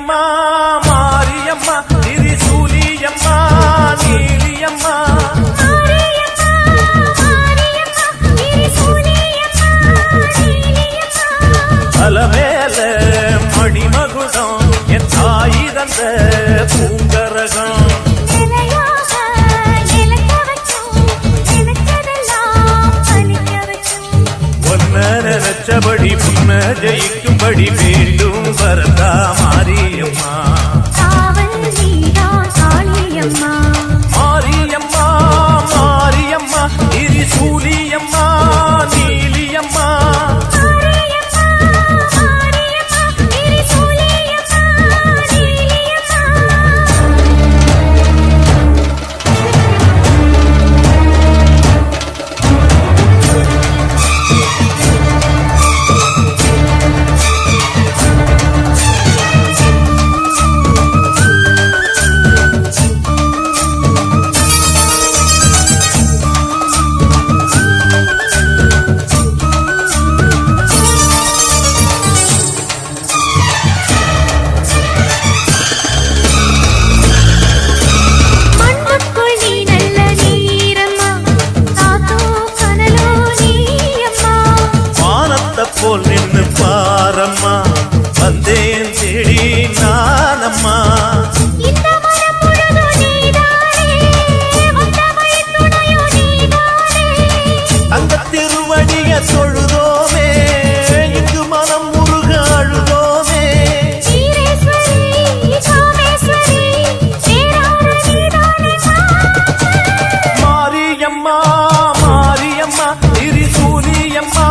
மாரியம்மா மாரியம்மா திரிசூலியம்மா நீலியம்மா அலமேல மணிமகுடம் என் தாய் தந்த பூங்கரகம் நினைச்சபடி புன்ன ஜெயிக்கும்படி வேண்டும் வரதா மாரியம்மா மாரியம்மா மாரியம்மா திரிசூலியம்மா நீலியம்மா போல் நின்று பாரம்மா வந்தேன் தேடி நானம்மா அந்த திருவடிய தொழுதோமே இங்கு மனம் முருக அழுதோமே மாரியம்மா மாரியம்மா திரிசூலியம்மா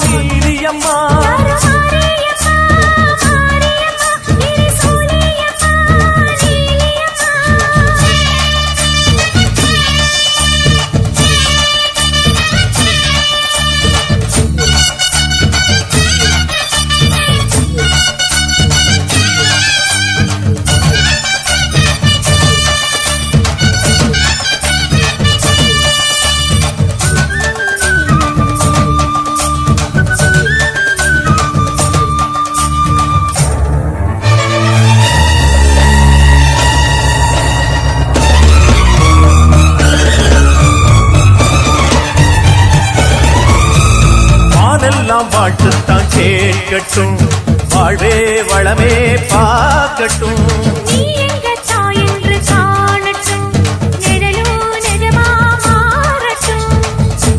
நீலியம்மா வாழ்த்துத்தான் கேட்கட்டும் வாழ்வே வளமே பார்க்கட்டும்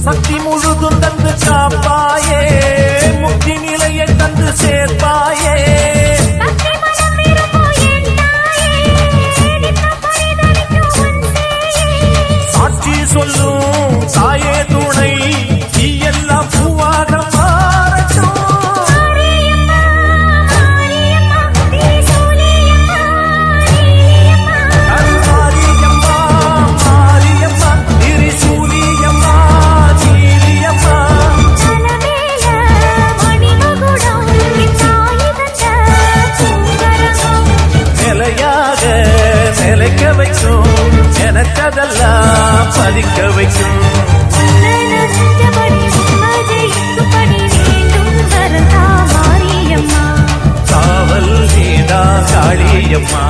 சக்தி முழுதும் தந்து காப்பாயே முக்தி நிலையை தந்து சேர்ப்பாயே சாட்சி சொல்லும் தாயே துணை நீ எல்லாம் பூவாக நிலைக்க வைக்கும் எனக்கதெல்லாம் பதிக்க வைக்கும் காவல் நீதா காளியம்மா